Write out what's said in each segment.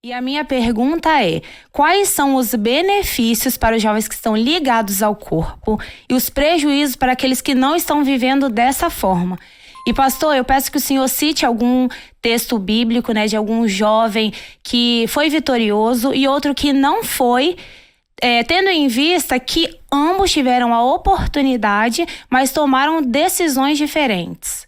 E a minha pergunta é: quais são os benefícios para os jovens que estão ligados ao corpo e os prejuízos para aqueles que não estão vivendo dessa forma? E pastor, eu peço que o senhor cite algum texto bíblico, de algum jovem que foi vitorioso e outro que não foi, tendo em vista que ambos tiveram a oportunidade, mas tomaram decisões diferentes.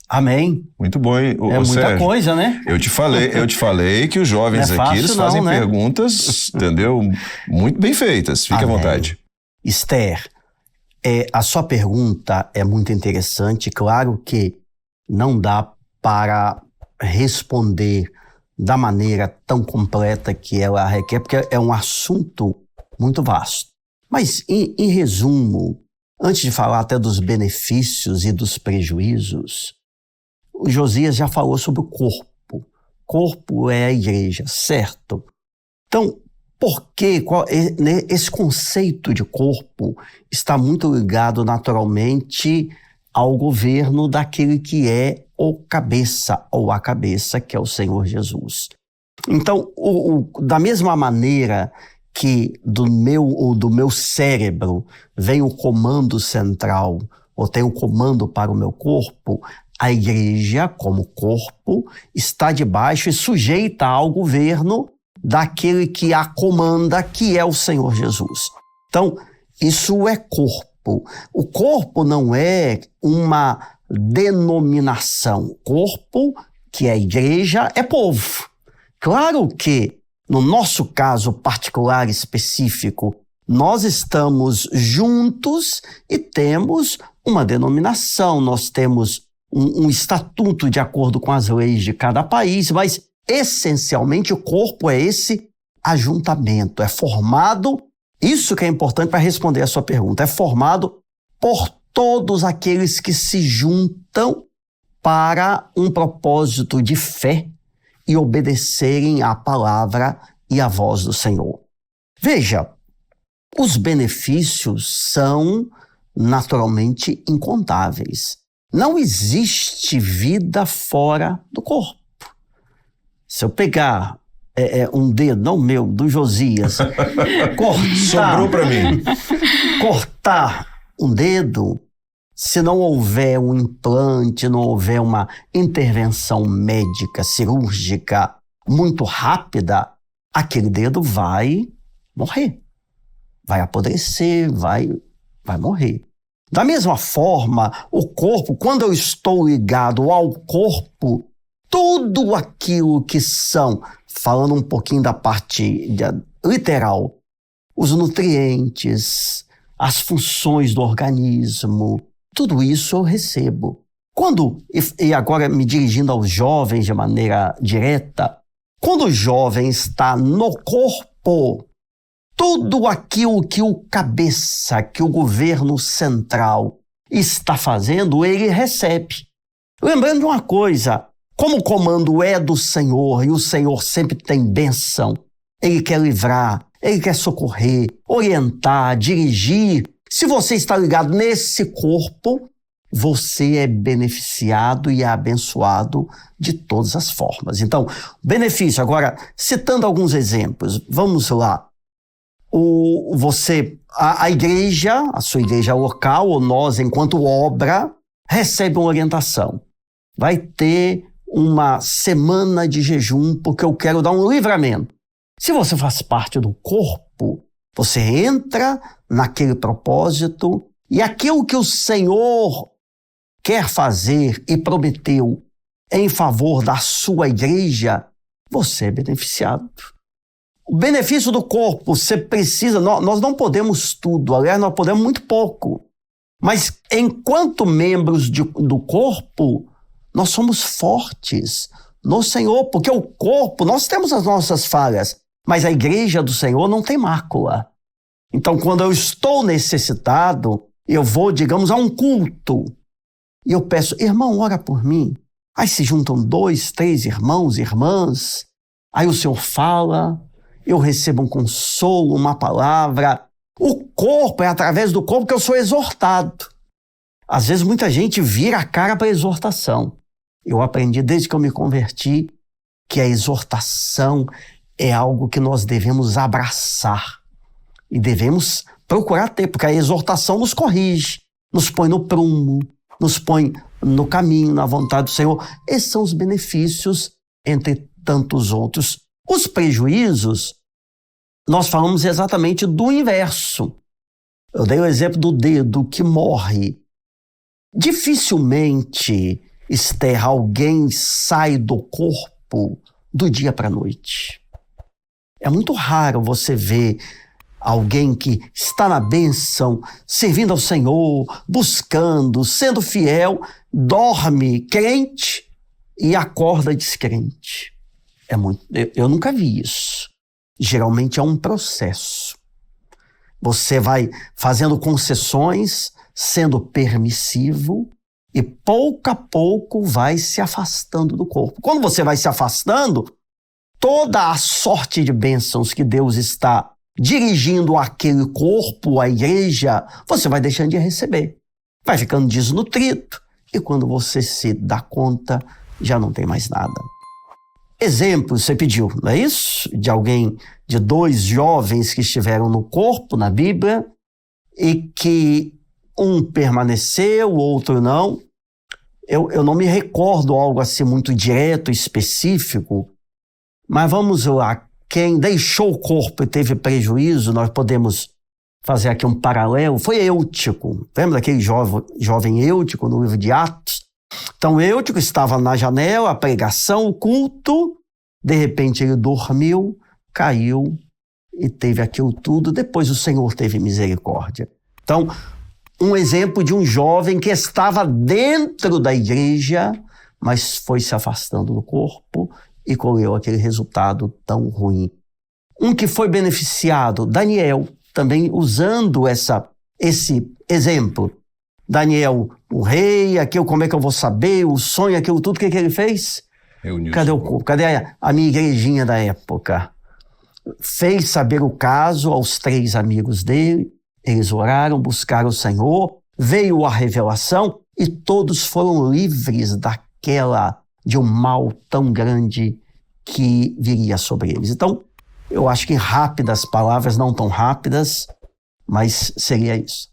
Amém. Muito bom, hein? Muita Sérgio, coisa, né? Eu te falei que os jovens Não é aqui, fácil eles não, fazem né? perguntas, entendeu? Muito bem feitas. Fique à vontade. Esther, a sua pergunta é muito interessante. Claro que não dá para responder da maneira tão completa que ela requer, porque é um assunto muito vasto. Mas, em resumo, antes de falar até dos benefícios e dos prejuízos, o Josias já falou sobre o corpo. Corpo é a igreja, certo? Então, por que esse conceito de corpo está muito ligado naturalmente ao governo daquele que é o cabeça ou a cabeça, que é o Senhor Jesus. Então, da mesma maneira que do meu cérebro vem o comando central, ou tem o comando para o meu corpo, a igreja, como corpo, está debaixo e sujeita ao governo daquele que a comanda, que é o Senhor Jesus. Então, isso é corpo. O corpo não é uma denominação. Corpo, que é a igreja, é povo. Claro que, no nosso caso particular específico, nós estamos juntos e temos uma denominação, nós temos um estatuto de acordo com as leis de cada país, mas essencialmente o corpo é esse ajuntamento, é formado, isso que é importante para responder a sua pergunta, é formado por todos aqueles que se juntam para um propósito de fé e obedecerem à palavra e à voz do Senhor. Veja, os benefícios são naturalmente incontáveis. Não existe vida fora do corpo. Se eu pegar um dedo, não meu, do Josias, Sobrou para mim. Cortar um dedo, se não houver um implante, não houver uma intervenção médica, cirúrgica muito rápida, aquele dedo vai morrer, vai apodrecer, vai morrer. Da mesma forma, o corpo, quando eu estou ligado ao corpo, tudo aquilo que são, falando um pouquinho da parte literal, os nutrientes, as funções do organismo, tudo isso eu recebo. E agora me dirigindo aos jovens de maneira direta, quando o jovem está no corpo, tudo aquilo que o cabeça, que o governo central está fazendo, ele recebe. Lembrando de uma coisa, como o comando é do Senhor e o Senhor sempre tem bênção, ele quer livrar, ele quer socorrer, orientar, dirigir. Se você está ligado nesse corpo, você é beneficiado e é abençoado de todas as formas. Então, benefício. Agora, citando alguns exemplos, vamos lá. A igreja, a sua igreja local, ou nós, enquanto obra, recebe uma orientação. Vai ter uma semana de jejum, porque eu quero dar um livramento. Se você faz parte do corpo, você entra naquele propósito e aquilo que o Senhor quer fazer e prometeu em favor da sua igreja, você é beneficiado. O benefício do corpo, você precisa, nós não podemos tudo, aliás, nós podemos muito pouco. Mas enquanto membros do corpo, nós somos fortes no Senhor, porque o corpo, nós temos as nossas falhas, mas a igreja do Senhor não tem mácula. Então, quando eu estou necessitado, eu vou, digamos, a um culto, e eu peço, irmão, ora por mim. Aí se juntam 2, 3 irmãos, irmãs, aí o Senhor fala, eu recebo um consolo, uma palavra. O corpo, é através do corpo que eu sou exortado. Às vezes muita gente vira a cara para a exortação. Eu aprendi desde que eu me converti que a exortação é algo que nós devemos abraçar e devemos procurar ter, porque a exortação nos corrige, nos põe no prumo, nos põe no caminho, na vontade do Senhor. Esses são os benefícios, entre tantos outros. Os prejuízos, nós falamos exatamente do inverso. Eu dei o exemplo do dedo que morre. Dificilmente, Esther, alguém sai do corpo do dia para a noite. É muito raro você ver alguém que está na bênção, servindo ao Senhor, buscando, sendo fiel, dorme crente e acorda descrente. Eu nunca vi isso. Geralmente é um processo. Você vai fazendo concessões, sendo permissivo e pouco a pouco vai se afastando do corpo. Quando você vai se afastando, toda a sorte de bênçãos que Deus está dirigindo aquele corpo, a igreja, você vai deixando de receber. Vai ficando desnutrido e quando você se dá conta, já não tem mais nada. Exemplo, você pediu, não é isso? De 2 jovens que estiveram no corpo, na Bíblia, e que um permaneceu, o outro não. Eu não me recordo algo assim muito direto, específico, mas vamos lá. Quem deixou o corpo e teve prejuízo, nós podemos fazer aqui um paralelo, foi Eutico. Lembra daquele jovem Eutico no livro de Atos? Então, Eutico estava na janela, a pregação, o culto, de repente ele dormiu, caiu e teve aquilo tudo. Depois o Senhor teve misericórdia. Então, um exemplo de um jovem que estava dentro da igreja, mas foi se afastando do corpo e colheu aquele resultado tão ruim. Um que foi beneficiado, Daniel, também usando esse exemplo. Daniel, o rei, como é que eu vou saber? O sonho, aquilo tudo, o que ele fez? Cadê o corpo? Cadê a minha igrejinha da época? Fez saber o caso aos 3 amigos dele, eles oraram, buscaram o Senhor, veio a revelação e todos foram livres de um mal tão grande que viria sobre eles. Então, eu acho que rápidas palavras, não tão rápidas, mas seria isso.